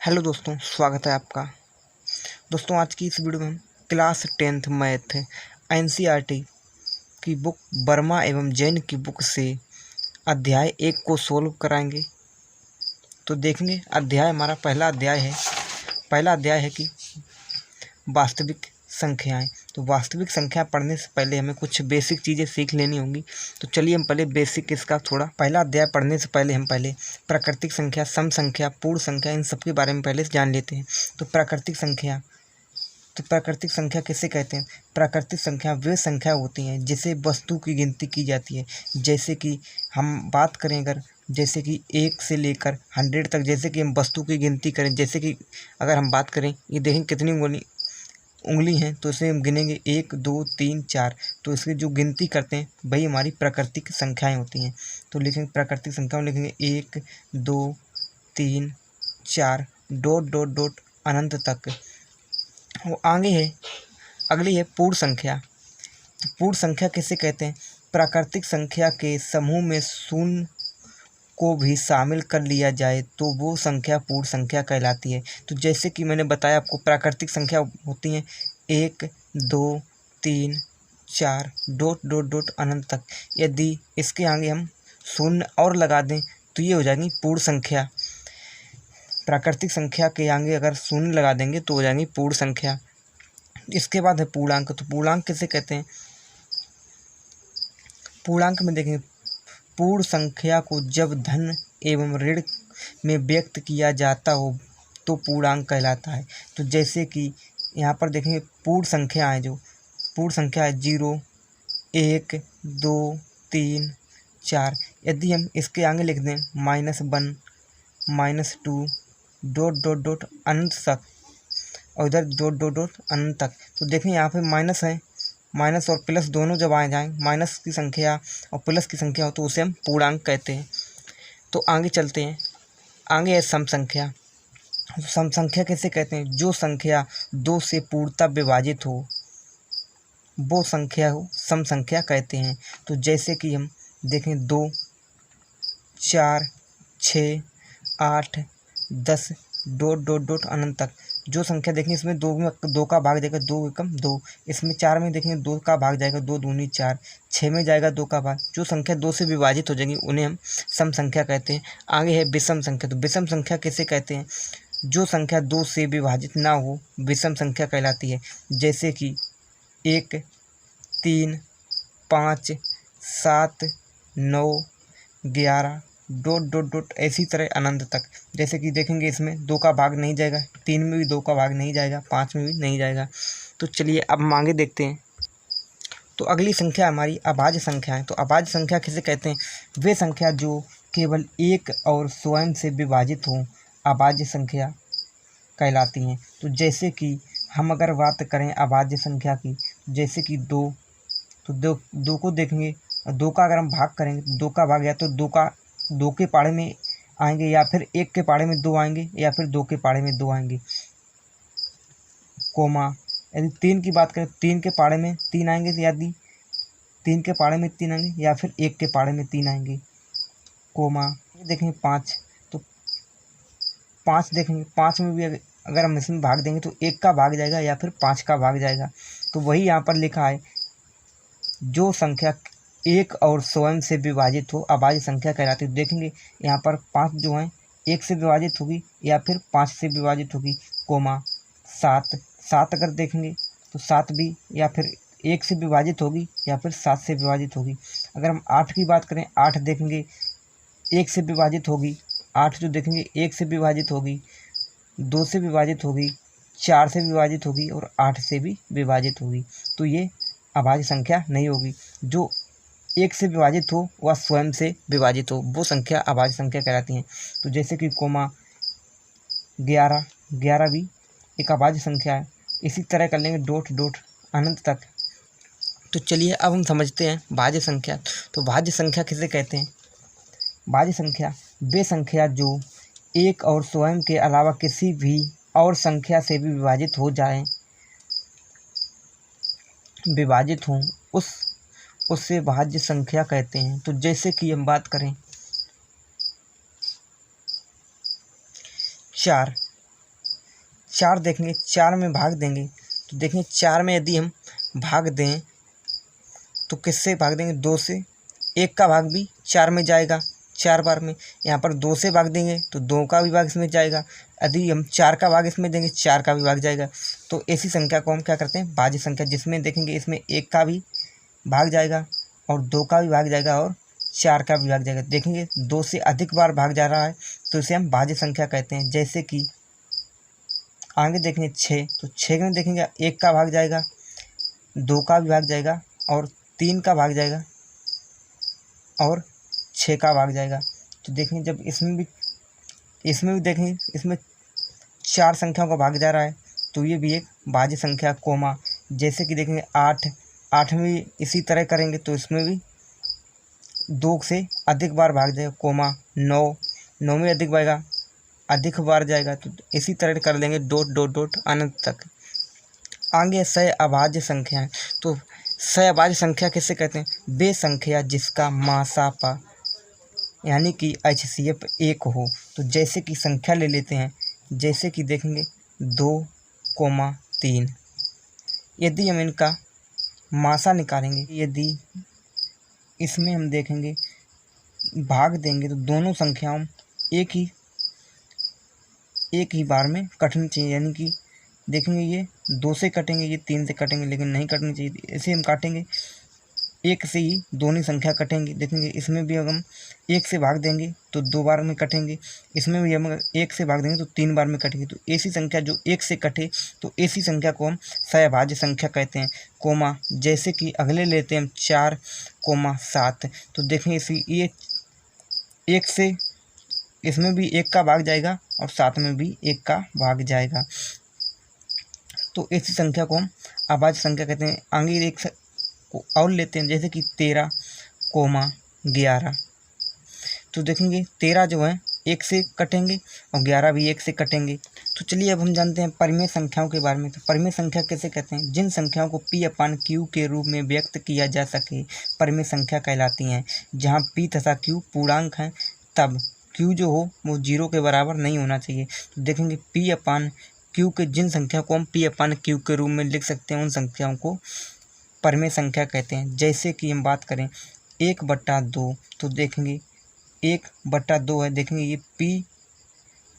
Hello दोस्तों, स्वागत है आपका। दोस्तों, आज की इस वीडियो में हम क्लास 10th मैथ एनसीईआरटी की बुक वर्मा एवं जैन की बुक से अध्याय 1 को सोल्व कराएंगे। तो देखेंगे, अध्याय हमारा पहला अध्याय है कि वास्तविक संख्याएं। तो वास्तविक संख्या पढ़ने से पहले हमें कुछ बेसिक चीज़ें सीख लेनी होंगी। तो चलिए हम पहले बेसिक इसका थोड़ा पहला अध्याय पढ़ने से पहले हम पहले प्राकृतिक संख्या, सम संख्या, पूर्ण संख्या, इन सब के बारे में पहले जान लेते हैं। तो प्राकृतिक संख्या किसे कहते हैं? प्राकृतिक संख्या वे संख्या होती हैं जिसे वस्तु की गिनती की जाती है। जैसे कि हम बात करें, अगर जैसे कि 1 से लेकर 100 तक, जैसे कि हम वस्तु की गिनती करें, जैसे कि अगर हम बात करें, ये देखें कितनी उंगली हैं, तो इसे हम गिनेंगे 1 2 3 4। तो इसकी जो गिनती करते हैं वही हमारी प्राकृतिक संख्याएं होती हैं। तो लिखेंगे प्राकृतिक संख्या, लिखेंगे 1 2 3 4 डॉट डॉट डॉट अनंत तक। वो आगे है, अगली है पूर्ण संख्या। तो पूर्ण संख्या किसे कहते हैं? प्राकृतिक संख्या के समूह में शून्य को भी शामिल कर लिया जाए तो वो संख्या पूर्ण संख्या कहलाती है। तो जैसे कि मैंने बताया आपको, प्राकृतिक संख्या होती हैं 1 2 3 4 डॉट डॉट डॉट अनंत तक। यदि इसके आगे हम शून्य और लगा दें तो ये हो जाएगी पूर्ण संख्या। प्राकृतिक संख्या के आगे अगर शून्य लगा देंगे तो हो जाएंगी पूर्ण संख्या। इसके बाद है पूर्णांक। तो पूर्णांक किसे कहते हैं? पूर्णांक में देखेंगे, पूर्ण संख्या को जब धन एवं ऋण में व्यक्त किया जाता हो तो पूर्णांक कहलाता है। तो जैसे कि यहाँ पर देखेंगे पूर्ण संख्या है, जो पूर्ण संख्या है 0 1 2 3 4। यदि हम इसके आगे लिख दें -1 -2 डॉट डॉट डॉट अनंत तक, और इधर डॉट डॉट डॉट अनंत तक, तो देखें यहाँ पे माइनस है, माइनस और प्लस दोनों जब आ जाएँ, माइनस की संख्या और प्लस की संख्या हो तो उसे हम पूर्णांक कहते हैं। तो आगे चलते हैं, आगे है सम संख्या। सम संख्या किसे कहते हैं? जो संख्या 2 से पूर्णतः विभाजित हो वो संख्या हो सम संख्या कहते हैं। तो जैसे कि हम देखें 2 4 6 8 10 डॉट डॉट डॉट अनंत तक। जो संख्या देखेंगे इसमें 2 में 2 का भाग जाएगा, 2 एकम 2। इसमें 4 में देखेंगे 2 का भाग जाएगा, 2 दूनी 4। 6 में जाएगा 2 का भाग। जो संख्या 2 से विभाजित हो जाएगी उन्हें हम सम संख्या कहते हैं। आगे है विषम संख्या। तो विषम संख्या किसे कहते हैं? जो संख्या 2 से विभाजित ना हो विषम संख्या कहलाती है। जैसे कि 1 3 5 7 9 11 डॉट डॉट डॉट ऐसी तरह अनंत तक। जैसे कि देखेंगे इसमें 2 का भाग नहीं जाएगा, 3 में भी 2 का भाग नहीं जाएगा, 5 में भी नहीं जाएगा। तो चलिए अब हम आगे देखते हैं। तो अगली संख्या हमारी अभाज्य संख्या है। तो अभाज्य संख्या किसे कहते हैं? वे संख्या जो केवल एक और स्वयं से विभाजित हों अभाज्य संख्या कहलाती हैं। तो जैसे कि हम अगर बात करें अभाज्य संख्या की, जैसे कि 2, तो 2 को देखेंगे, 2 का अगर हम भाग करेंगे, 2 का भाग या तो 2 के पाड़े में आएंगे, या फिर 1 के पाड़े में 2 आएंगे, या फिर 2 के पाड़े में 2 आएंगे, कोमा। यदि 3 की बात करें, 3 के पाड़े में 3 आएंगे, यदि 3 के पाड़े में 3 आएंगे, या फिर 1 के पाड़े में 3 आएंगे, कोमा। देखेंगे 5, तो 5 देखेंगे, 5 में भी अगर हम इसमें भाग देंगे तो 1 का भाग जाएगा या फिर 5 का भाग जाएगा। तो वही यहाँ पर लिखा है, जो संख्या एक और स्वयं से विभाजित हो अभाज्य संख्या कहलाती है। देखेंगे यहाँ पर 5 जो है 1 से विभाजित होगी या फिर 5 से विभाजित होगी, कोमा। 7 अगर देखेंगे तो 7 भी या फिर 1 से विभाजित होगी या फिर 7 से विभाजित होगी। अगर हम 8 की बात करें, 8 देखेंगे 1 से विभाजित होगी, 8 जो देखेंगे 1 से विभाजित होगी, 2 से विभाजित होगी, 4 से विभाजित होगी और 8 से भी विभाजित होगी। तो ये अभाज्य संख्या नहीं होगी। जो 1 से विभाजित हो वह स्वयं से विभाजित हो वो संख्या अभाज्य संख्या कहलाती हैं। तो जैसे कि कोमा 11 भी एक अभाज्य संख्या है। इसी तरह कर लेंगे डॉट डॉट अनंत तक। तो चलिए अब हम समझते हैं भाज्य संख्या। तो भाज्य संख्या किसे कहते हैं? भाज्य संख्या वे संख्या जो एक और स्वयं के अलावा किसी भी और संख्या से भी विभाजित हों उससे भाज्य संख्या कहते हैं। तो जैसे कि हम बात करें 4, 4 देखेंगे, 4 में भाग देंगे तो देखेंगे 4 में यदि हम भाग दें तो किससे भाग देंगे, 2 से। 1 का भाग भी 4 में जाएगा 4 बार में। यहाँ पर 2 से भाग देंगे तो 2 का भी भाग इसमें जाएगा। यदि हम 4 का भाग इसमें देंगे 4 का भी भाग जाएगा। तो ऐसी संख्या को हम क्या करते हैं, भाज्य संख्या, जिसमें देखेंगे इसमें 1 का भी भाग जाएगा और 2 का भी भाग जाएगा और 4 का भी भाग जाएगा। देखेंगे 2 से अधिक बार भाग जा रहा है तो इसे हम भाज्य संख्या कहते हैं। जैसे कि आगे देखेंगे 6, तो 6 में देखेंगे 1 का भाग जाएगा, 2 का भी भाग जाएगा और 3 का भाग जाएगा और 6 का भाग जाएगा। तो देखेंगे जब इसमें भी देखेंगे इसमें 4 संख्याओं का भाग जा रहा है तो ये भी एक भाज्य संख्या, कोमा। जैसे कि देखेंगे 8 में भी इसी तरह करेंगे तो इसमें भी 2 से अधिक बार भाग जाएगा, कोमा। 9 में अधिक बार जाएगा तो इसी तरह कर लेंगे, डॉट डॉट डॉट अनंत तक। आगे सह अभाज्य संख्या है। तो सह अभाज्य संख्या किससे कहते हैं, वे संख्या जिसका मासापा यानी कि HCF 1 हो। तो जैसे कि संख्या ले लेते हैं, जैसे कि देखेंगे 2,3। यदि हम इनका मासा निकालेंगे, यदि इसमें हम देखेंगे भाग देंगे तो दोनों संख्याओं एक ही बार में कटनी चाहिए। यानी कि देखेंगे ये 2 से कटेंगे, ये 3 से कटेंगे, लेकिन नहीं कटनी चाहिए। ऐसे हम काटेंगे 1 से ही दोनों संख्या कटेंगी। देखेंगे इसमें भी अगर हम 1 से भाग देंगे तो 2 बार में कटेंगे, इसमें भी हम 1 से भाग देंगे तो 3 बार में कटेंगे। तो ऐसी संख्या जो 1 से कटे तो ऐसी संख्या को हम सहभाज्य संख्या कहते हैं, कोमा। जैसे कि अगले लेते हैं हम 4,7। तो देखेंगे इसी ये 1 से इसमें भी 1 का भाग जाएगा और 7 में भी 1 का भाग जाएगा। तो ऐसी संख्या को हम अभाज्य संख्या कहते हैं। आगे एक को और लेते हैं, जैसे कि 13,11। तो देखेंगे 13 जो है 1 से कटेंगे और 11 भी 1 से कटेंगे। तो चलिए अब हम जानते हैं परिमेय संख्याओं के बारे में। तो परिमेय संख्या कैसे कहते हैं, जिन संख्याओं को P/Q के रूप में व्यक्त किया जा सके परिमेय संख्या कहलाती हैं। जहाँ P तथा Q पूर्णांक हैं तब Q जो हो वो 0 के बराबर नहीं होना चाहिए। तो देखेंगे P/Q के जिन संख्या को हम P/Q के रूप में लिख सकते हैं उन संख्याओं को परिमेय संख्या कहते हैं। जैसे कि हम बात करें 1/2, तो देखेंगे 1/2 है, देखेंगे ये P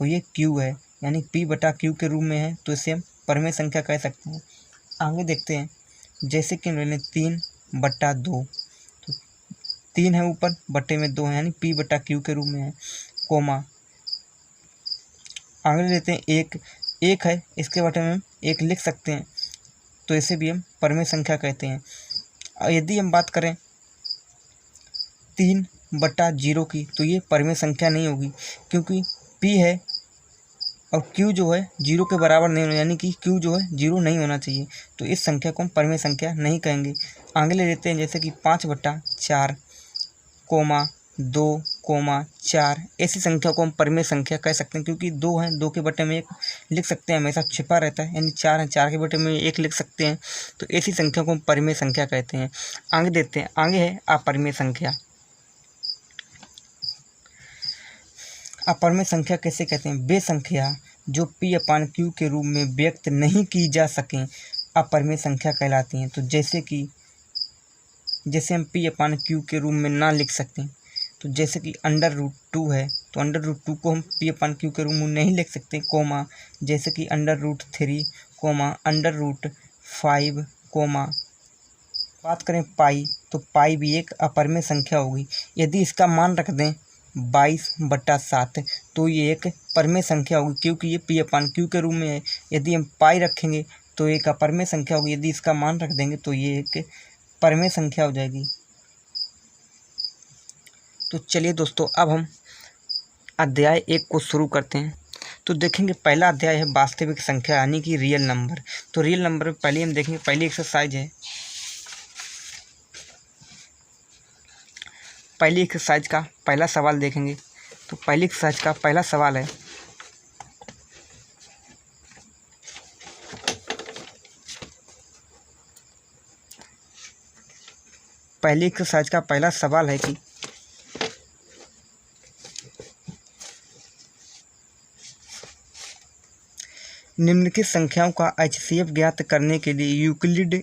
और ये Q है, यानी P/Q के रूप में है तो इसे हम परिमेय संख्या कह सकते हैं। आगे देखते हैं, जैसे कि मैंने 3/2, तो 3 है ऊपर, बट्टे में 2 है, यानी P/Q के रूप में है, कोमा। आगे लेते हैं 1 है, इसके बटे में हम 1 लिख सकते हैं तो इसे भी हम परिमेय संख्या कहते हैं। यदि हम बात करें 3/0 की तो ये परिमेय संख्या नहीं होगी, क्योंकि P है और Q जो है 0 के बराबर नहीं होना, यानी कि Q जो है 0 नहीं होना चाहिए। तो इस संख्या को हम परिमेय संख्या नहीं कहेंगे। आगे ले लेते हैं, जैसे कि 5/4, 2,4। ऐसी संख्या को हम परिमेय संख्या कह सकते हैं, क्योंकि 2 है, 2 के बटे में 1 लिख सकते हैं, हमेशा छिपा रहता है। यानी 4 है, 4 के बटे में 1 लिख सकते हैं। तो ऐसी संख्या को हम परिमेय संख्या कहते हैं। आगे देखते हैं, आगे है अपरिमेय संख्या। अपरिमेय संख्या कैसे कहते हैं, वे संख्या जो P/Q के रूप में व्यक्त नहीं की जा सकें अपरिमेय संख्या कहलाती हैं। तो जैसे हम P/Q के रूप में ना लिख सकते, तो जैसे कि √2 है, तो √2 को हम P/Q के रूप में नहीं लिख सकते, कोमा। जैसे कि √3, √5, कोमा। बात करें पाई, तो पाई भी एक अपरिमेय संख्या होगी। यदि इसका मान रख दें 22/7 तो ये एक परिमेय संख्या होगी, क्योंकि ये P/Q के रूप में है। यदि हम पाई रखेंगे तो एक अपरिमेय संख्या होगी, यदि इसका मान रख देंगे तो ये एक परिमेय संख्या हो जाएगी। तो चलिए दोस्तों, अब हम अध्याय 1 को शुरू करते हैं। तो देखेंगे पहला अध्याय है वास्तविक संख्या यानी कि रियल नंबर। तो रियल नंबर में पहले हम देखेंगे, पहली एक्सरसाइज है, पहली एक्सरसाइज का पहला सवाल देखेंगे। तो पहली एक्सरसाइज का पहला सवाल है, पहली एक्सरसाइज का पहला सवाल है कि निम्नलिखित संख्याओं का HCF ज्ञात करने के लिए यूक्लिड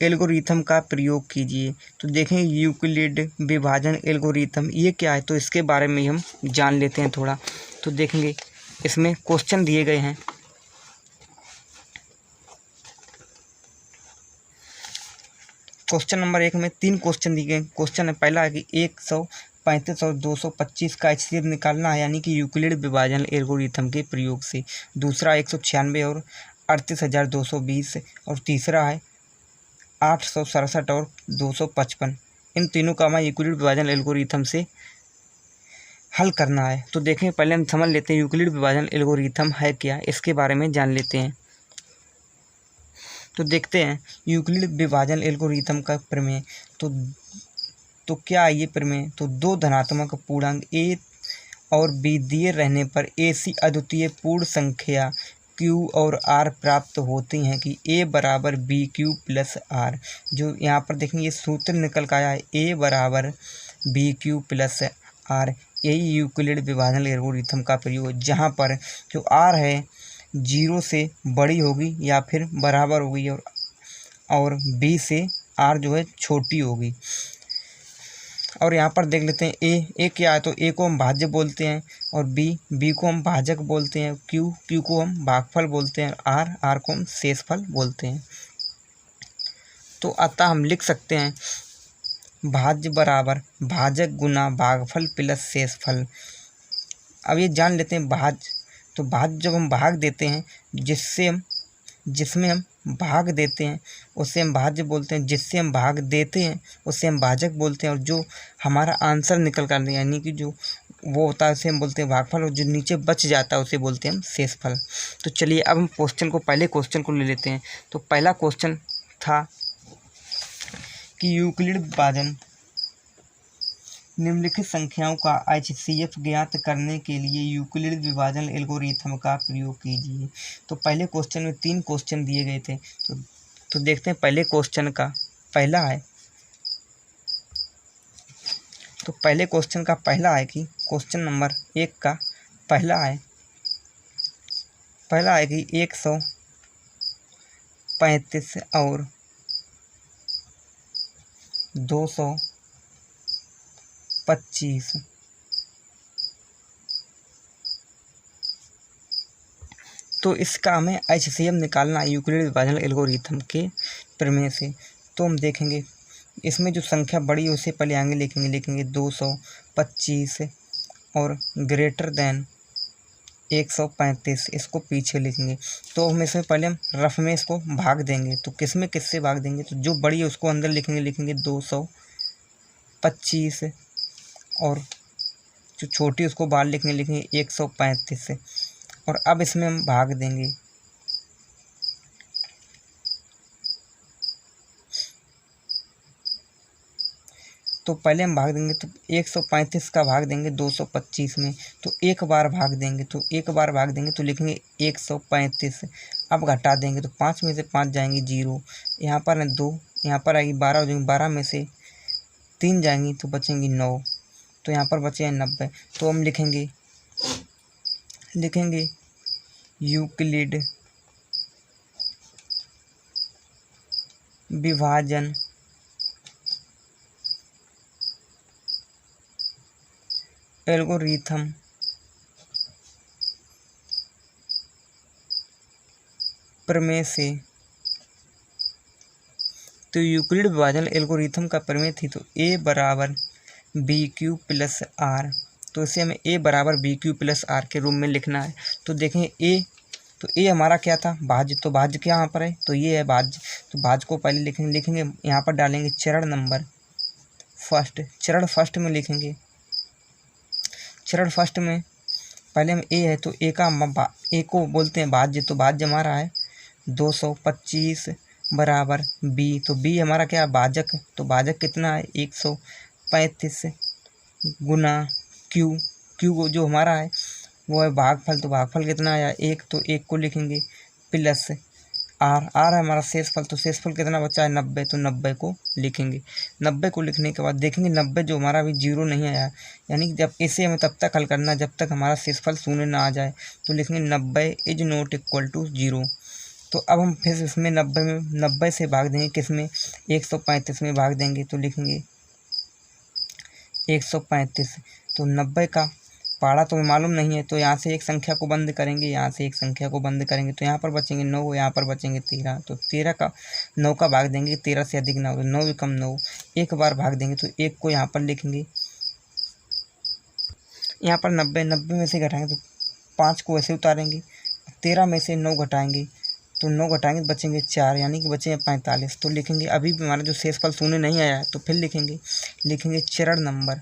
एल्गोरिथम का प्रयोग कीजिए। तो देखें यूक्लिड विभाजन एल्गोरिथम ये क्या है, तो इसके बारे में हम जान लेते हैं थोड़ा। तो देखेंगे इसमें क्वेश्चन दिए गए हैं। क्वेश्चन नंबर 1 में 3 क्वेश्चन दिए गए। क्वेश्चन है पहला है कि 135 और 225 का HCF निकालना है, यानी कि यूक्लिड विभाजन एल्गोरिथम के प्रयोग से। दूसरा 196 और 38,220 और तीसरा है 867 और 255। इन तीनों का हमें यूक्लिड विभाजन एल्गोरिथम से हल करना है। तो देखें पहले हम समझ लेते हैं यूक्लिड विभाजन एल्गोरिथम है क्या, इसके बारे में जान लेते हैं। तो देखते हैं यूक्लिड विभाजन एल्गोरिथम का प्रमेय। तो क्या है ये प्रमेय? तो दो धनात्मक पूर्णांक a और b दिए रहने पर ऐसी अद्वितीय पूर्ण संख्या q और r प्राप्त होती हैं कि a बराबर बी क्यू प्लस r। जो यहाँ पर देखेंगे ये सूत्र निकल कर आया है, a बराबर बी क्यू प्लस r। यही यूक्लिड विभाजन एल्गोरिथम का प्रयोग है, जहाँ पर जो r है 0 से बड़ी होगी या फिर बराबर होगी और b से r जो है छोटी होगी। और यहाँ पर देख लेते हैं a क्या है, तो a को हम भाज्य बोलते हैं और b को हम भाजक बोलते हैं, q को हम भागफल बोलते हैं, r को हम शेषफल बोलते हैं। तो अतः हम लिख सकते हैं भाज्य बराबर भाजक गुना भागफल प्लस शेषफल। अब ये जान लेते हैं भाज्य। तो भाज्य जब हम भाग देते हैं, जिसमें हम भाग देते हैं उसे हम भाज्य बोलते हैं, जिससे हम भाग देते हैं उसे हम भाजक बोलते हैं, और जो हमारा आंसर निकल कर आते हैं यानी कि जो वो होता है उसे हम बोलते हैं भागफल, और जो नीचे बच जाता है उसे बोलते हैं हम शेषफल। तो चलिए अब हम पहले क्वेश्चन को ले लेते हैं। तो पहला क्वेश्चन था कि यूक्लिड विभाजन निम्नलिखित संख्याओं का HCF ज्ञात करने के लिए यूक्लिड विभाजन एल्गोरिथम का प्रयोग कीजिए। तो पहले क्वेश्चन में 3 क्वेश्चन दिए गए थे। तो देखते हैं पहले क्वेश्चन का पहला है। तो पहले क्वेश्चन का पहला है कि क्वेश्चन नंबर 1 का पहला है कि 135 और 225 तो इसका हमें HCF निकालना है यूक्लिड विभाजन एल्गोरिथम के प्रमेय से। तो हम देखेंगे इसमें जो संख्या बड़ी है उसे पहले आगे लिखेंगे 225 और ग्रेटर देन 135 इसको पीछे लिखेंगे। तो हम इसमें पहले हम रफ में इसको भाग देंगे। तो किससे भाग देंगे? तो जो बड़ी है उसको अंदर लिखेंगे 225 और जो छोटी उसको बाहर लिखेंगे 135 से। और अब इसमें हम भाग देंगे। तो पहले हम भाग देंगे, तो 135 का भाग देंगे 225 में, तो एक बार भाग देंगे तो लिखेंगे 135। अब घटा देंगे तो 5 में से 5 जाएंगी 0, यहाँ पर है 2, यहाँ पर आएगी 12 हो जाएंगी, 12 में से 3 जाएंगी तो बचेंगी 9, तो यहाँ पर बचे हैं 90। तो हम लिखेंगे यूक्लिड विभाजन एल्गोरिथम प्रमेय से। तो यूक्लिड विभाजन एल्गोरिथम का प्रमेय थी तो a बराबर बी क्यू प्लस आर। तो इसे हमें a बराबर बी क्यू प्लस आर के रूप में लिखना है। तो देखें a हमारा क्या था? भाज्य। तो भाज्य क्या यहाँ पर है? तो ये है भाज्य। तो भाज्य को पहले लिखेंगे यहाँ पर डालेंगे चरण फर्स्ट में लिखेंगे। चरण फर्स्ट में पहले हम a है तो a को बोलते हैं भाज्य। तो भाज्य हमारा है 225 बराबर b। तो b हमारा क्या है? भाजक। तो भाजक कितना है? 135 गुना q जो हमारा है वो है भागफल। तो भागफल कितना आया? 1। तो 1 को लिखेंगे प्लस आर है हमारा शेषफल, तो शेषफल कितना बचा है 90, तो 90 को लिखेंगे। 90 को लिखने के बाद देखेंगे 90 जो हमारा अभी 0 नहीं आया है, यानी कि जब इसे हमें तब तक हल करना है जब तक हमारा शेषफल शून्य ना आ जाए। तो लिखेंगे 90 इज नॉट इक्वल टू 0। तो अब हम फिर इसमें 90 से भाग देंगे, किसमें 135 में भाग देंगे। तो लिखेंगे 135, तो 90 का पारा तो मालूम नहीं है, तो यहाँ से एक संख्या को बंद करेंगे, यहाँ से एक संख्या को बंद करेंगे, तो यहाँ पर बचेंगे 9, यहाँ पर बचेंगे 13। तो 13 का 9 का भाग देंगे, 13 से अधिक ना हो, 9 एकम 9, एक बार भाग देंगे तो 1 को यहाँ पर लिखेंगे। यहाँ पर 90 में से घटाएंगे तो 5 को ऐसे उतारेंगे, 13 में से 9 घटाएंगे तो 9 घटाएंगे तो बचेंगे 4, यानी कि बचेंगे 45। तो लिखेंगे अभी भी हमारा जो शेषफल शून्य नहीं आया है, तो फिर लिखेंगे चरण नंबर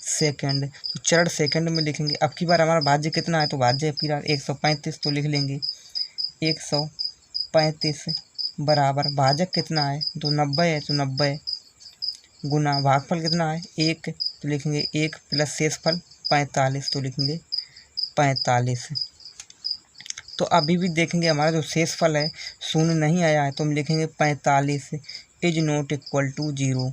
सेकंड। तो चरण सेकंड में लिखेंगे अब की बार हमारा भाज्य कितना है, तो भाज्य अब की बार 135, तो लिख लेंगे 135 बराबर भाजक कितना है, तो 90 है, तो 90 गुना भागफल कितना है 1, तो लिखेंगे 1 प्लस शेषफल 45, तो लिखेंगे 45। तो अभी भी देखेंगे हमारा जो शेषफल है शून्य नहीं आया है, तो हम लिखेंगे 45 इज नॉट इक्वल टू 0।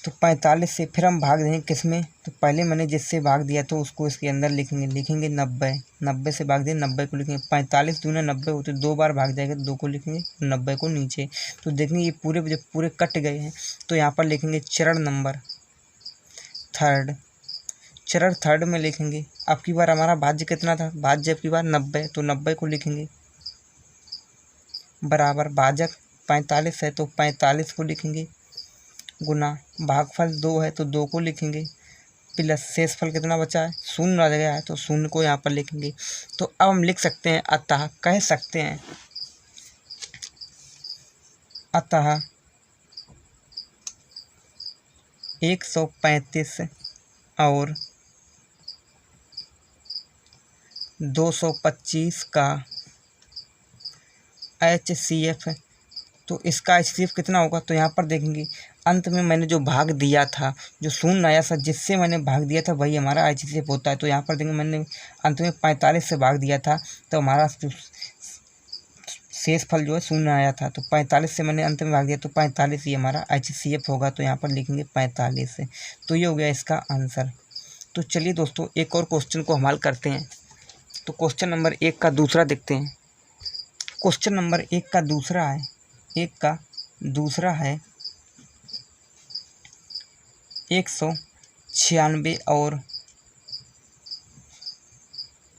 तो 45 से फिर हम भाग देंगे किसमें, तो पहले मैंने जिससे भाग दिया तो उसको इसके अंदर लिखेंगे 90 से भाग दें, 90 को लिखेंगे 45 दूना 90 होते 2 बार भाग जाएगा, 2 को लिखेंगे 90 को नीचे। तो देखेंगे ये पूरे जब पूरे कट गए हैं तो यहाँ पर लिखेंगे चरण नंबर थर्ड। चरण थर्ड में लिखेंगे अब की बार हमारा भाज्य कितना था, भाज्य अब की बार 90, तो 90 को लिखेंगे बराबर भाजक 45 है, तो 45 को लिखेंगे गुना भागफल 2 है, तो 2 को लिखेंगे प्लस शेषफल कितना बचा है, शून्य आ गया है, तो शून्य को यहाँ पर लिखेंगे। तो अब हम लिख सकते हैं अतः कह सकते हैं अतः 135 और 225 का HCF, तो इसका HCF कितना होगा, तो यहाँ पर देखेंगे अंत में मैंने जो भाग दिया था, जो शून्य आया था जिससे मैंने भाग दिया था वही हमारा HCF होता है। तो यहाँ पर देखेंगे मैंने अंत में 45 से भाग दिया था, तो हमारा शेषफल जो है शून्य आया था, तो 45 से मैंने अंत में भाग दिया, तो 45 ही हमारा HCF होगा। तो यहाँ पर लिखेंगे 45 से। तो ये हो गया इसका आंसर। तो चलिए दोस्तों एक और क्वेश्चन को हल करते हैं। तो क्वेश्चन नंबर 1 का दूसरा देखते हैं। क्वेश्चन नंबर 1 का दूसरा है 196 और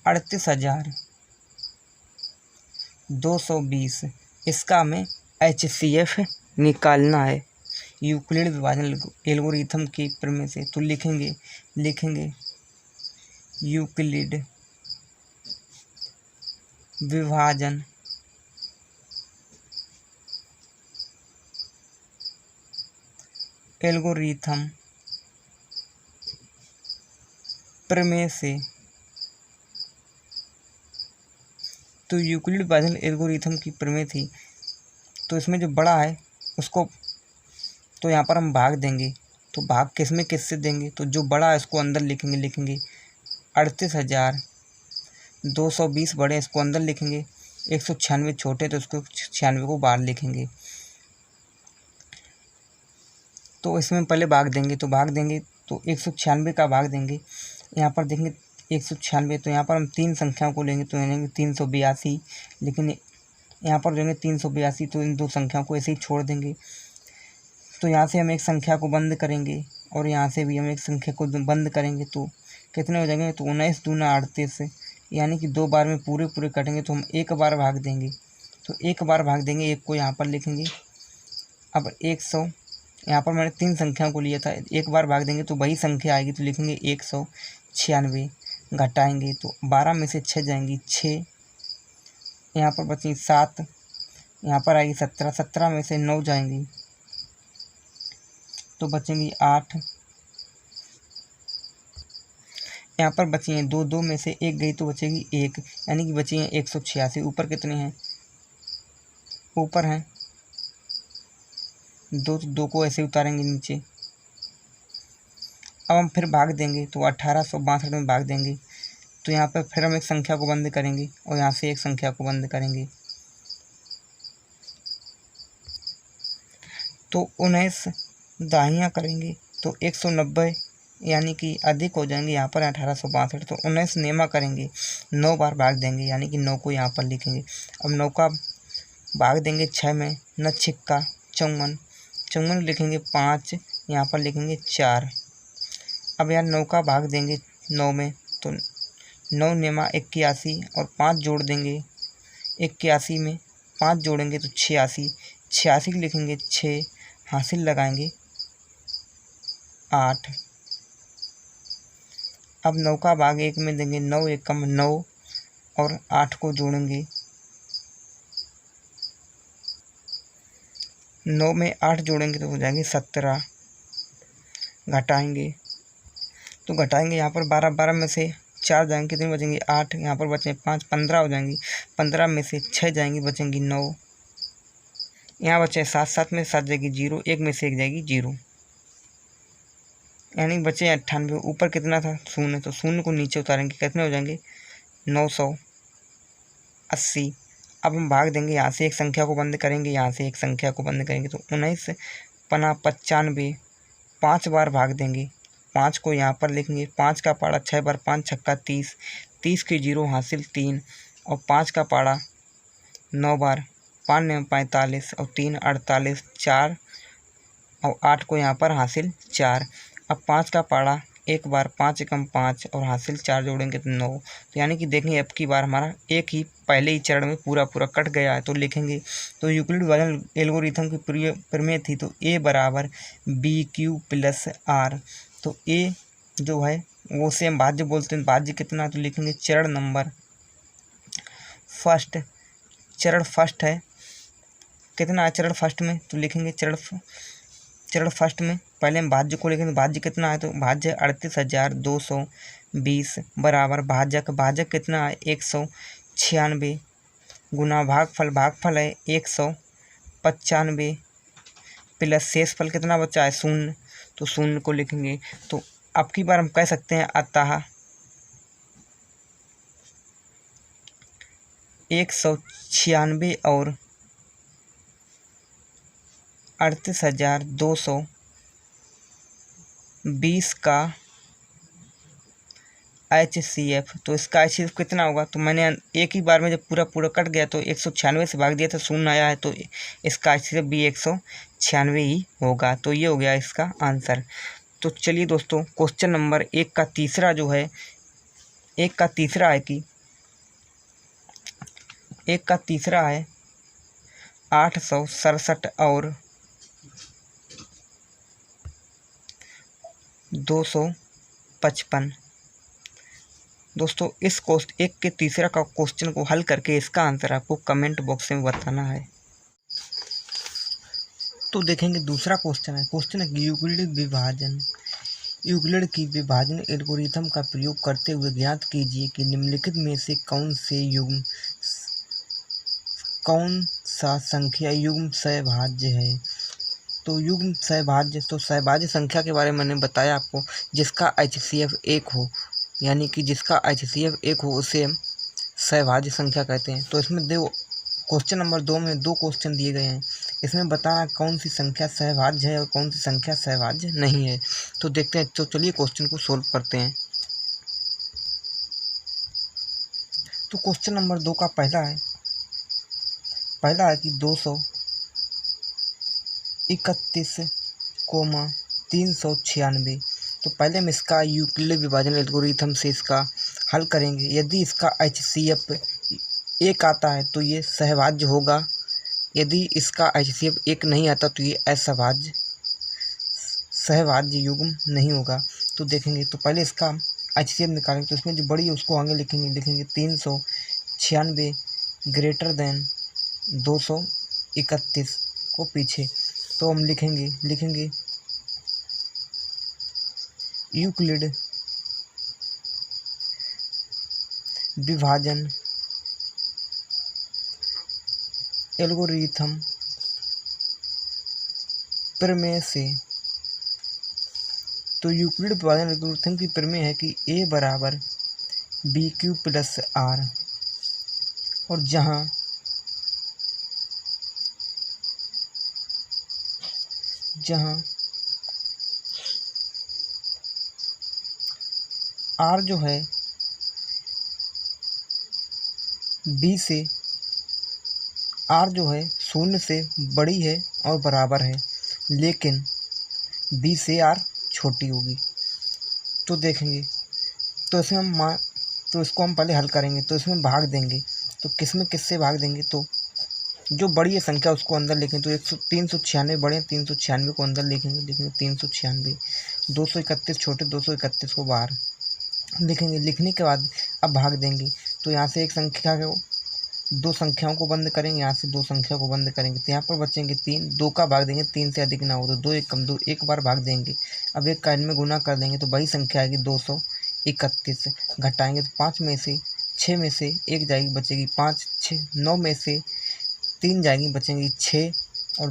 38,220, इसका हमें HCF निकालना है यूक्लिड विभाजन एल्गोरिथम की प्रमेय से। तो लिखेंगे यूक्लिड विभाजन एल्गोरिथम प्रमेय से। तो यूक्लिड विभाजन एल्गोरिथम की प्रमेय थी, तो इसमें जो बड़ा है उसको तो यहाँ पर हम भाग देंगे, तो भाग किससे देंगे, तो जो बड़ा है उसको अंदर लिखेंगे 38,220 बड़े इसको अंदर लिखेंगे, 196 छोटे तो उसको 96 को बाहर लिखेंगे। तो इसमें पहले भाग देंगे, तो 196 का भाग देंगे, यहाँ पर देखेंगे 196, तो यहाँ पर हम 3 संख्याओं को लेंगे, तो लेंगे 382, लेकिन यहाँ पर लेंगे 382, तो इन 2 संख्याओं को ऐसे ही छोड़ देंगे। तो यहाँ से हम एक संख्या को बंद करेंगे और यहाँ से भी हम एक संख्या को बंद करेंगे, तो कितने हो जाएंगे, तो 19 दूना 38, यानी कि 2 बार में पूरे कटेंगे, तो हम एक बार भाग देंगे, तो एक बार भाग देंगे, एक को यहाँ पर लिखेंगे। अब 100, यहाँ पर मैंने 3 संख्याओं को लिया था, एक बार भाग देंगे तो वही संख्या आएगी, तो लिखेंगे 196, घटाएंगे तो 12 में से 6 जाएंगी 6, यहाँ पर बचेंगी 7, यहाँ पर आएगी 17, 17 में से 9 जाएंगी तो बचेंगी 8, यहाँ पर बची हैं 2, 2 में से 1 गई तो बचेगी 1, यानी कि बची हैं 186। ऊपर कितने हैं, ऊपर हैं 2, तो 2 को ऐसे उतारेंगे नीचे। अब हम फिर भाग देंगे, तो 1862 में भाग देंगे, तो यहाँ पर फिर हम एक संख्या को बंद करेंगे और यहाँ से एक संख्या को बंद करेंगे, तो 19 दाहियाँ करेंगे तो 190 यानी कि अधिक हो जाएंगे यहाँ पर 1862। तो 19 नेमा करेंगे, 9 बार भाग देंगे यानी कि 9 को यहाँ पर लिखेंगे। अब 9 का भाग देंगे 6 में, न छिक्का 54, 54 लिखेंगे 5, यहाँ पर लिखेंगे 4। अब यार 9 का भाग देंगे 9 में, तो 9 नेमा 81 और 5 जोड़ देंगे 81 में, 5 जोड़ेंगे तो 86, 86 लिखेंगे 6, हासिल लगाएंगे 8। अब 9 का भाग 1 में देंगे, 9 एकम 9 और 8 को जोड़ेंगे, 9 में 8 जोड़ेंगे तो हो जाएंगे 17। घटाएंगे तो घटाएंगे यहाँ पर 12, 12 में से 4 जाएंगे, कितने बचेंगे 8, यहाँ पर बचे 5, 15 हो जाएंगी, 15 में से 6 जाएंगी, बचेंगी 9, यहाँ बचे 7, 7 में 7 जाएगी 0, 1 में से 1 जाएगी 0, यानी बचे 98। ऊपर कितना था 0, तो 0 को नीचे उतारेंगे, कितने हो जाएंगे 980। अब हम भाग देंगे, यहाँ से एक संख्या को बंद करेंगे, यहाँ से एक संख्या को बंद करेंगे, तो 19 पना 95, 5 बार भाग देंगे, 5 को यहाँ पर लिखेंगे, 5 का पाड़ा 6 बार 5 छक्का 30, 30 के 0 हासिल 3, और 5 का पाड़ा 9 बार 5 9 45 और 3 48, 4 और 8 को यहाँ पर हासिल 4। अब 5 का पाड़ा 1 बार 5 एकम 5 और हासिल 4 जोड़ेंगे तो 9। तो यानी कि देखेंगे अब की बार हमारा एक ही पहले ही चरण में पूरा कट गया है। तो लिखेंगे, तो यूक्लिड विभाजन एल्गोरिथम की प्रमेय थी तो ए बराबर BQ + R। तो ए जो है वो सेम भाज्य बोलते हैं, भाज्य कितना, तो लिखेंगे चरण नंबर फर्स्ट, चरण फर्स्ट है, कितना है चरण फर्स्ट में, तो लिखेंगे चरण फर्स्ट में पहले हम भाज्य को लिखेंगे, भाज्य कितना है, तो भाज्य 38,220 बराबर भाजक कितना है 196 गुना भागफल है 195 प्लस शेषफल कितना बचा है 0, तो 0 को लिखेंगे। तो अब की बार हम कह सकते हैं अतः 196 और 38,220 का HCF, तो इसका HCF कितना होगा, तो मैंने एक ही बार में जब पूरा कट गया तो 196 से भाग दिया था, 0 आया है, तो इसका HCF भी 196 ही होगा। तो ये हो गया इसका आंसर। तो चलिए दोस्तों, क्वेश्चन नंबर 1 का तीसरा जो है, 1 का तीसरा है कि 1 का तीसरा है 867 और 255। दोस्तों इस एक के तीसरा का क्वेश्चन को हल करके इसका आंसर आपको कमेंट बॉक्स में बताना है। तो देखेंगे दूसरा क्वेश्चन है, क्वेश्चन है यूक्लिड की विभाजन एल्गोरिथम का प्रयोग करते हुए ज्ञात कीजिए कि निम्नलिखित में से कौन सा संख्या युग्म सहभाज्य है। तो युग्म सहभाज्य, तो सहभाज्य संख्या के बारे में मैंने बताया आपको, जिसका HCF 1 हो, यानी कि जिसका HCF 1 हो उसे हम सहभाज्य संख्या कहते हैं। तो इसमें दो क्वेश्चन नंबर 2 में 2 क्वेश्चन दिए गए हैं, इसमें बताना कौन सी संख्या सहभाज्य है और कौन सी संख्या सहभाज्य नहीं है। तो देखते हैं, तो चलिए क्वेश्चन को सोल्व करते हैं। तो क्वेश्चन नंबर 2 का पहला है कि 231,396। तो पहले हम इसका यूक्लिड विभाजन एल्गोरिथम से इसका हल करेंगे। यदि इसका HCF 1 आता है तो ये सहभाज्य होगा, यदि इसका HCF 1 नहीं आता तो ये सहभाज्य युग्म नहीं होगा। तो देखेंगे, तो पहले इसका HCF निकालेंगे, तो इसमें जो बड़ी है उसको आगे लिखेंगे 396 ग्रेटर देन 231 को पीछे। तो हम लिखेंगे यूक्लिड विभाजन एल्गोरिथम प्रमेय से। तो यूक्लिड विभाजन एल्गोरिथम की प्रमेय है कि A बराबर BQ + R, और जहाँ जहाँ r जो है b से r जो है 0 से बड़ी है और बराबर है, लेकिन b से r छोटी होगी। तो देखेंगे, तो इसमें तो इसको हम पहले हल करेंगे, तो इसमें भाग देंगे। तो किस में किससे भाग देंगे, तो जो बड़ी है संख्या उसको अंदर लिखेंगे। तो 396 बड़े, 396 को अंदर लिखेंगे 396, 231 छोटे, 231 को बाहर लिखेंगे। लिखने के बाद अब भाग देंगे। तो यहाँ से एक संख्या को, दो संख्याओं को बंद करेंगे, यहाँ से दो संख्या को बंद करेंगे, तो यहाँ पर बचेंगे 3, 2 का भाग देंगे, 3 से अधिक ना हो तो 2 एक कम 2, एक बार भाग देंगे। अब एक का इनमें गुना कर देंगे तो वही संख्या आएगी 231। घटाएंगे तो 5 में से 6 में से 1 जाएगी, बचेगी 5, 6, 9 में से 3 जाएंगी, बचेंगी 6, और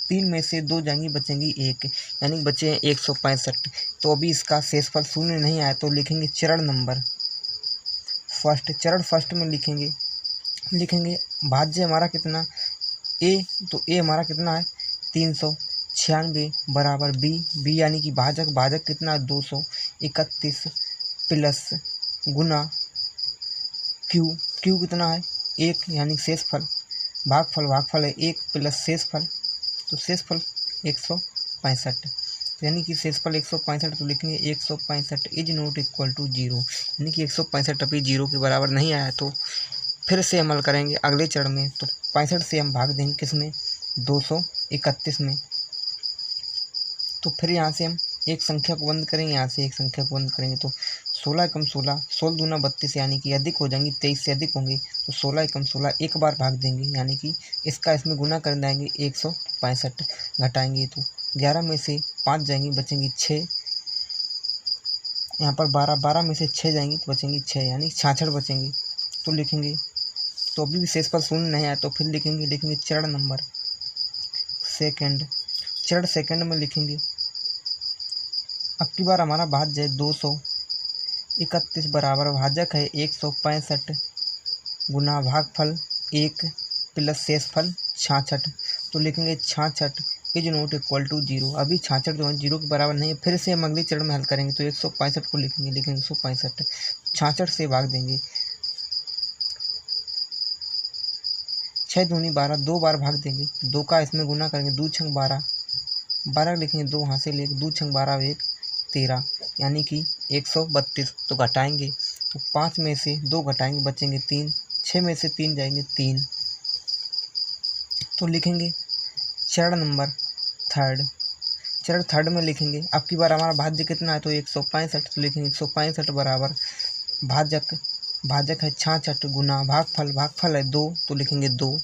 3 में से 2 जाएंगी, बचेंगी 1, यानी बचे हैं 165। तो अभी इसका शेषफल 0 नहीं आया, तो लिखेंगे चरण नंबर फर्स्ट। चरण फर्स्ट में लिखेंगे भाज्य हमारा कितना ए, तो ए हमारा कितना है 396 बराबर बी यानी कि भाजक कितना है 231 प्लस गुना क्यू कितना है 1, यानी शेषफल भागफल है 1 प्लस शेषफल, तो शेषफल 165, यानी कि शेषफल 165। तो लिखेंगे 165 इज नॉट इक्वल टू 0, यानी कि 165 अभी 0 के बराबर नहीं आया। तो फिर से अमल करेंगे अगले चरण में। तो 65 से हम भाग देंगे किसमें 231 में। तो फिर यहाँ से हम एक संख्या को बंद करेंगे, यहाँ से एक संख्या को बंद करेंगे। तो 16 एकम 16, 16 दूना 32, यानी कि अधिक हो जाएंगी, 23 से अधिक होंगे। तो 16 एकम 16 एक बार भाग देंगे, यानी कि इसका इसमें गुना कर देंगे 165। घटाएंगे तो 11 में से 5 जाएंगी, बचेंगी 6, यहाँ पर 12 में से 6 जाएंगी तो बचेंगी 6, यानी 66 बचेंगी। तो लिखेंगे, तो अभी भी शेषफल 0 नहीं आया, तो फिर लिखेंगे चरण नंबर सेकंड। चरण सेकंड में लिखेंगे अब की बार हमारा भाज्य है 231 बराबर भाजक है 165 गुना भागफल 1 प्लस शेषफल 66। तो लिखेंगे 66 इज नॉट इक्वल टू 0। अभी 66 जो है 0 के बराबर नहीं है। फिर से हम अगले चरण में हल करेंगे। तो 165 को लिखेंगे 165, 66 से भाग देंगे, 6 दूनी 12, 2 बार भाग देंगे, 2 का इसमें गुना करेंगे, 2 छंग 12, 12 लिखेंगे 2 यहाँ से लेके 2 छंग 12 1 13, यानी कि 132। तो घटाएंगे तो 5 में से 2 घटाएंगे, बचेंगे 3, 6 में से 3 जाएंगे 3। तो लिखेंगे चरण नंबर थर्ड। चरण थर्ड में लिखेंगे अब की बार हमारा भाज्य कितना है, तो 165। तो लिखेंगे 165 बराबर भाजक है 66 गुना भागफल है 2, तो लिखेंगे 2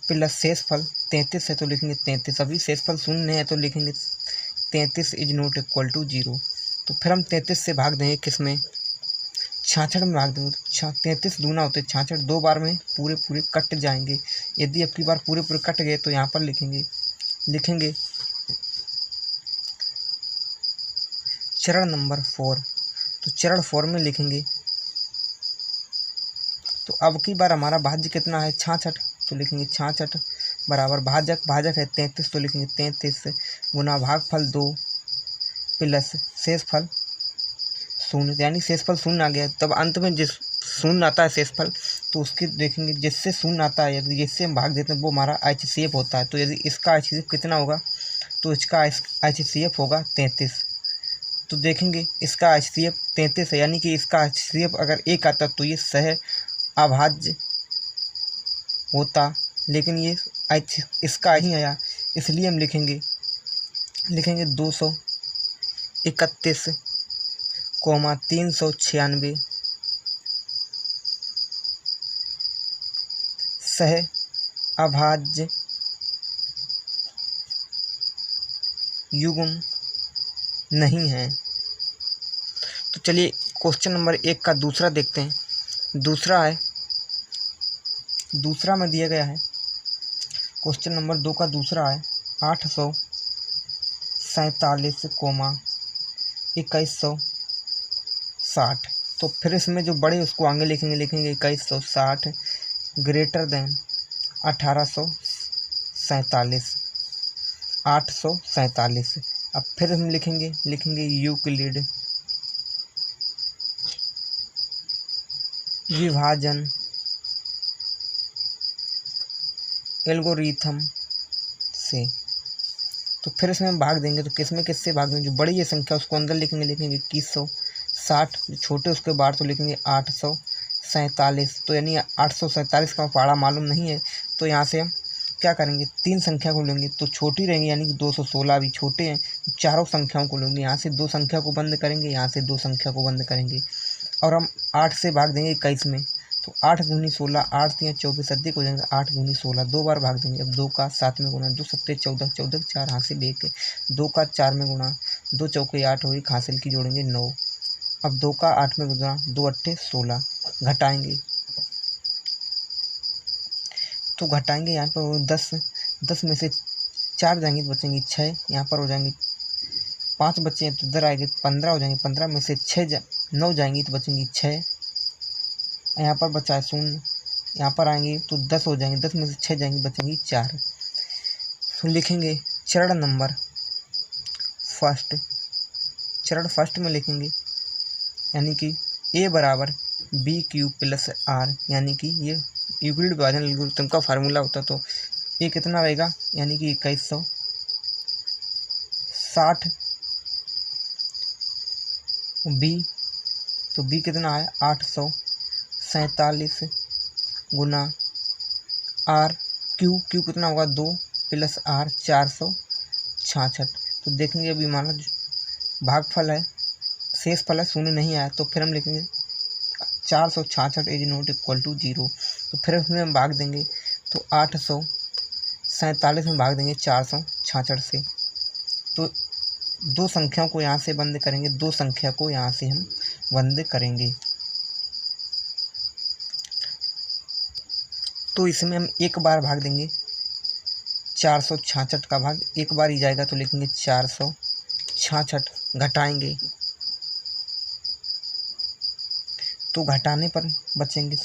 प्लस शेषफल 33 है, तो लिखेंगे 33। अभी शेषफल 0 है, तो लिखेंगे 33 इज नॉट इक्वल टू 0। तो फिर हम 33 से भाग देंगे किसमें 66 में भाग देंगे। 33 दूना होते 66, 2 बार में पूरे कट जाएंगे। यदि अब की बार पूरे कट गए तो यहाँ पर लिखेंगे चरण नंबर 4। तो चरण 4 में लिखेंगे, तो अब की बार हमारा भाज्य कितना है 66। तो लिखेंगे 66 बराबर भाजक है 33, तो लिखेंगे 33 गुना भागफल 2 प्लस शेषफल 0, यानी शेषफल 0 आ गया। तब अंत में जिस 0 आता है शेषफल, तो उसके देखेंगे जिससे 0 आता है, यदि जिससे हम भाग देते हैं वो हमारा HCF होता है। तो यदि इसका HCF कितना होगा, तो इसका HCF होगा 33। तो देखेंगे इसका HCF 33 है, यानी कि इसका HCF अगर 1 आता तो ये सह अभाज्य होता, लेकिन ये इसका ही आया, इसलिए हम लिखेंगे 231, 396 सह अभाज्य युग्म नहीं है। तो चलिए क्वेश्चन नंबर 1 का दूसरा देखते हैं। दूसरा में दिया गया है, क्वेश्चन नंबर 2 का दूसरा है 847,2160। तो फिर इसमें जो बड़े उसको आगे लिखेंगे 2160 ग्रेटर देन 1847। 847। अब फिर हम लिखेंगे यूक्लिड विभाजन एल्गोरिथम से। तो फिर इसमें हम भाग देंगे, तो किससे भाग देंगे, जो बड़ी ये संख्या उसको अंदर लिखेंगे 2160, छोटे उसके बाहर तो लिखेंगे 847। तो यानी 847 का पहाड़ा मालूम नहीं है, तो यहाँ से हम क्या करेंगे, 3 संख्या को लेंगे तो छोटी रहेंगी, यानी कि 216 अभी छोटे हैं, तो चारों संख्याओं को लेंगे, यहाँ से 2 संख्या को बंद करेंगे, यहाँ से 2 संख्या को बंद करेंगे, और हम 8 से भाग देंगे 21 में। तो 8 दूनी 16, 8 3 24 अधिक हो जाएंगे, 8 दूनी 16, 2 बार भाग देंगे। अब 2 का 7 में गुणा, 2 सत्ते 14, 14 के 4 हासिल 1, 2 का 4 में गुणा, 2 चौके 8 हुई, हासिल की जोड़ेंगे 9। अब 2 का 8 में गुणा, 2 अट्ठे 16, घटाएंगे तो घटाएंगे यहाँ पर 10 में से 4 जाएंगे तो बचेंगे 6, यहाँ पर हो जाएंगे 5 बचे हैं तो इधर आएंगे 15 हो जाएंगे, 15 में से 9 जाएंगी तो बचेंगी 6, यहाँ पर बचा है 0, यहाँ पर आएंगे तो 10 हो जाएंगे, 10 में से 6 जाएंगी बचेंगी 4। तो लिखेंगे चरण नंबर फर्स्ट, चरण फर्स्ट में लिखेंगे यानी कि a बराबर BQ प्लस R, यानी कि ये यूक्लिड विभाजन एल्गोरिथम का फार्मूला होता, तो ये कितना रहेगा, यानी कि 2160 B, तो B कितना है 847 गुना R, Q कितना होगा 2 प्लस R 466। तो देखेंगे अभी हमारा भागफल है, शेष फल है, शून्य नहीं आया, तो फिर हम लिखेंगे 466 इज नॉट इक्वल टू 0। तो फिर उसमें हम भाग देंगे तो 847 में भाग देंगे 466 से। तो 2 संख्याओं को यहाँ से बंद करेंगे, 2 संख्या को यहाँ से हम बंद करेंगे। तो इसमें हम एक बार भाग देंगे, 466 का भाग एक बार ही जाएगा, तो लिखेंगे 466, घटाएंगे तो घटाने पर बचेंगे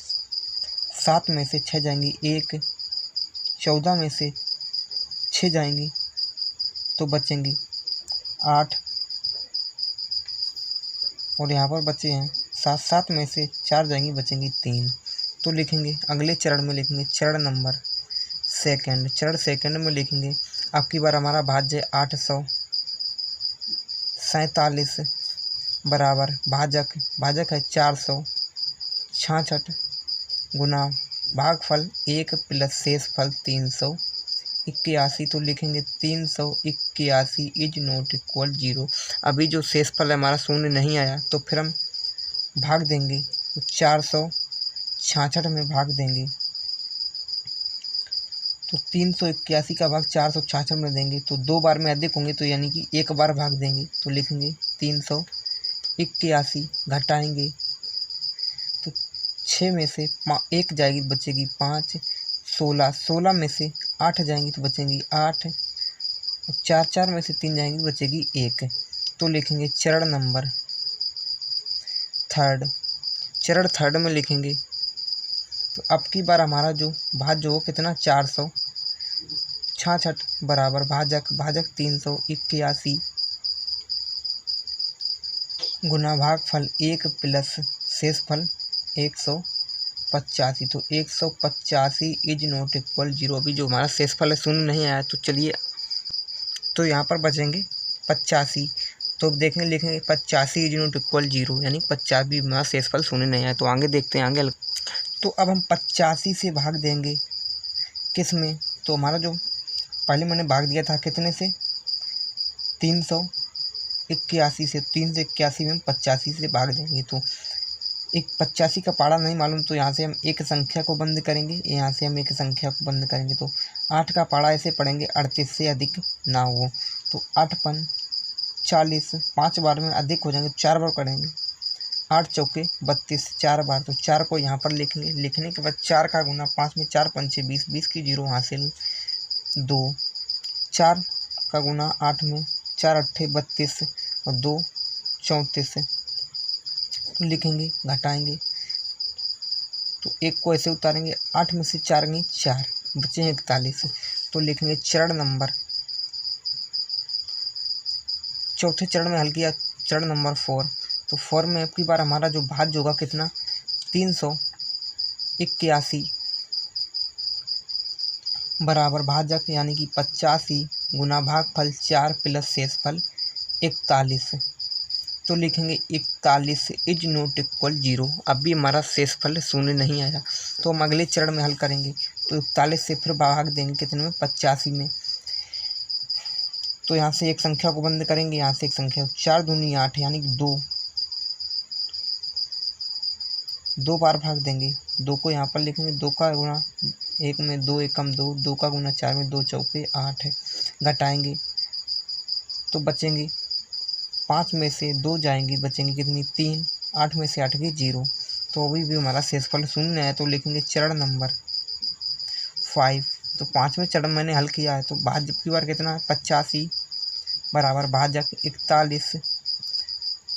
7 में से 6 जाएंगी 1, 14 में से 6 जाएंगी तो बचेंगी 8, और यहाँ पर बचे हैं 7 में से 4 जाएंगी बचेंगी 3। तो लिखेंगे अगले चरण में लिखेंगे चरण नंबर सेकंड, चरण सेकंड में लिखेंगे अब की बार हमारा भाज्य 847 बराबर भाजक है 466 गुना भागफल 1 प्लस शेष फल 381। तो लिखेंगे 381 इज नॉट इक्वल 0। अभी जो शेष फल है हमारा शून्य नहीं आया, तो फिर हम भाग देंगे, तो 466 में भाग देंगे, तो 381 का भाग 466 में देंगे, तो 2 बार में अधिक होंगे, तो यानी कि 1 बार भाग देंगे, तो लिखेंगे 381, घटाएंगे तो 6 में से 1 जाएगी तो बचेगी 5, 16 में से 8 जाएंगी तो बचेंगी 8, 4 में से 3 जाएंगी तो बचेगी 1। तो लिखेंगे चरण नंबर थर्ड, चरण थर्ड में लिखेंगे तो अब की बार हमारा जो भाज्य हो कितना 466 बराबर भाजक 381 गुना भागफल 1 प्लस शेष फल 185। तो 185 इज नॉट इक्वल 0। अभी जो हमारा शेष फल है शून्य नहीं आया, तो चलिए तो यहाँ पर बचेंगे 85। तो देखेंगे लिखेंगे 85 इज नॉट इक्वल 0, यानी 50 भी हमारा शेष फल शून्य नहीं आया। तो आगे देखते हैं आगे। तो अब हम 85 से भाग देंगे किस में, तो हमारा जो पहले मैंने भाग दिया था कितने से 381 से, 381 में हम 85 से भाग देंगे। तो एक 85 का पारा नहीं मालूम, तो यहाँ से हम एक संख्या को बंद करेंगे, यहाँ से हम एक संख्या को बंद करेंगे। तो 8 का पारा ऐसे पढ़ेंगे 38 से अधिक ना हो, तो 8 पन 40, 5 बार में अधिक हो जाएंगे, 4 बार करेंगे, 8 चौके 32, 4 बार, तो 4 को यहाँ पर लिखेंगे। लिखने के बाद 4 का गुना 5 में 4 पंचे 20, 20 की 0 हासिल 2, 4 का गुना 8 में 4 अट्ठे 32 और 2 34 लिखेंगे, घटाएंगे तो 1 को ऐसे उतारेंगे, 8 में से 4 गई 4, बचे हैं 41। तो लिखेंगे चरण नंबर चौथे चरण में हल किया, चरण नंबर 4। तो 4 में अब की बार हमारा जो भाज्य होगा कितना, 381 बराबर भाजक यानी कि 85 गुना भागफल 4 प्लस शेषफल 41। तो लिखेंगे 41 इज नॉट इक्वल 0। अब भी हमारा शेषफल शून्य नहीं आया, तो हम अगले चरण में हल करेंगे। तो 41 से फिर भाग देंगे कितने में, 85 में। तो यहाँ से एक संख्या को बंद करेंगे, यहाँ से एक संख्या, 4 दूनी 8 यानी कि 2 बार भाग देंगे। 2 को यहाँ पर लिखेंगे, 2 का गुणा 1 में 2 एकम 2, 2 का गुणा 4 में 2 चौके 8 है। घटाएंगे तो बचेंगे 5 में से 2 जाएंगे, बचेंगे कितनी, 3। 8 में से 8 गई 0। तो अभी भी हमारा शेषफल शून्य है। तो लिखेंगे चरण नंबर 5। तो 5वें चरण मैंने हल किया है। तो भाज्य की बार कितना है, 85 बराबर भाजक 41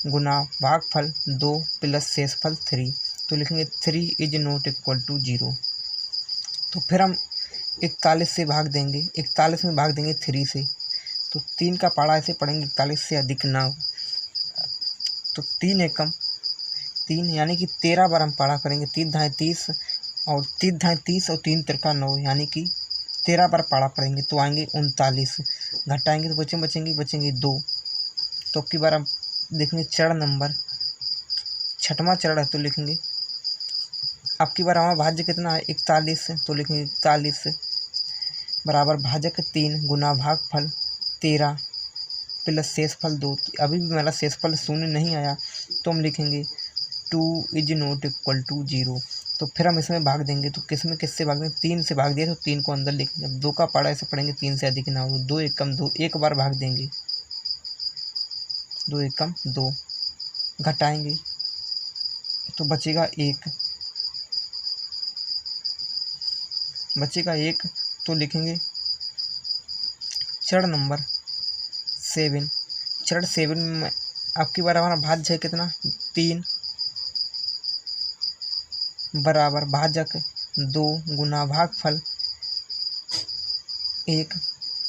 गुना भागफल 2 प्लस शेषफल 3। तो लिखेंगे 3 इज नॉट इक्वल टू 0। तो फिर हम 41 से भाग देंगे, 41 में भाग देंगे 3 से। तो 3 का पाड़ा ऐसे पढ़ेंगे, 41 से अधिक ना हो। तो 3 एकम 3 यानी कि 13 बार हम पाड़ा करेंगे। 3 धाए 30 और 3 धाए 30 और 3 तिरका 9 यानी कि 13 बार पाड़ा पड़ेंगे। तो आएंगे 39। घटाएंगे तो बचेंगे 2। तो अब की बार हम देखेंगे चरण नंबर 6वां चरण है। तो लिखेंगे अब की बार हमारा भाज्य कितना है, 41। तो लिखेंगे 41 बराबर भाजक 3 गुना भागफल 13 प्लस शेषफल 2। अभी भी हमारा शेषफल शून्य नहीं आया, तो हम लिखेंगे 2 इज नॉट इक्वल टू 0। तो फिर हम इसमें भाग देंगे। तो किससे भाग देंगे, 3 से भाग दिया तो 3 को अंदर लिखेंगे। अब 2 का पाड़ा ऐसे पढ़ेंगे, 3 से अधिक ना हो। 2 एकम 2, एक बार भाग देंगे, 2 एकम 2। घटाएंगे तो बचेगा 1। तो लिखेंगे चरण नंबर 7। चरण 7 में अब की बार हमारा भाज्य है कितना, 3 बराबर भाजक 2 गुना भागफल 1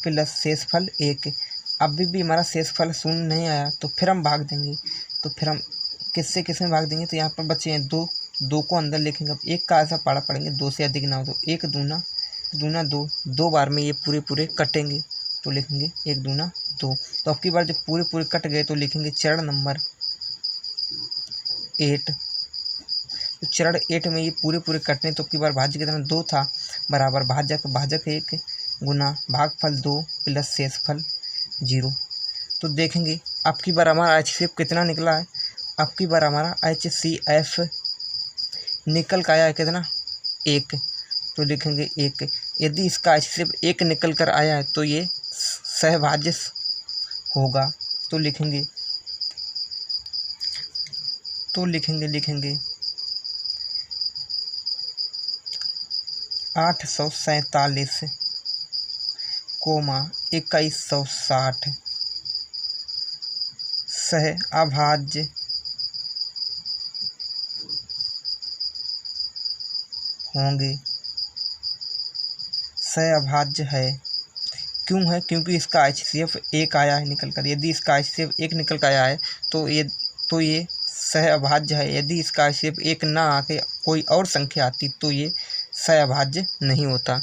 प्लस शेषफल 1। अभी भी हमारा शेषफल शून्य नहीं आया, तो फिर हम भाग देंगे। तो फिर हम किससे भाग देंगे, तो यहाँ पर बचे हैं 2 को अंदर लिखेंगे। अब 1 का ऐसा पाड़ा पड़ेंगे, 2 से अधिक ना हो। तो 1 दूना 2 बार में ये पूरे कटेंगे। तो लिखेंगे 1 दूना 2। तो अब की बार जब पूरे कट गए तो लिखेंगे चरण नंबर 8। तो चरण 8 में ये पूरे कटने। तो अब की बार भाज्य कितना, 2 था बराबर भाजक 1 गुना भागफल 2 प्लस शेषफल 0। तो देखेंगे अब की बार हमारा HCF कितना निकला है। अब की बार हमारा HCF निकल का आया है कितना, 1। तो लिखेंगे 1। यदि इसका HCF 1 निकल कर आया है तो ये सहभाज्य होगा। तो लिखेंगे 847 कोमा 2160 सह अभाज्य होंगे। सह अभाज्य है, क्यों है, क्योंकि इसका HCF 1 आया है निकल कर। यदि इसका HCF 1 निकल कर आया है तो ये सह अभाज्य है। यदि इसका HCF 1 ना आके कोई और संख्या आती तो ये सह अभाज्य नहीं होता।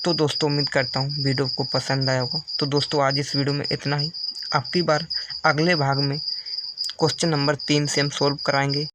तो दोस्तों उम्मीद करता हूँ वीडियो को पसंद आया होगा। तो दोस्तों आज इस वीडियो में इतना ही। अब की बार अगले भाग में क्वेश्चन नंबर 3 से हम सोल्व कराएंगे।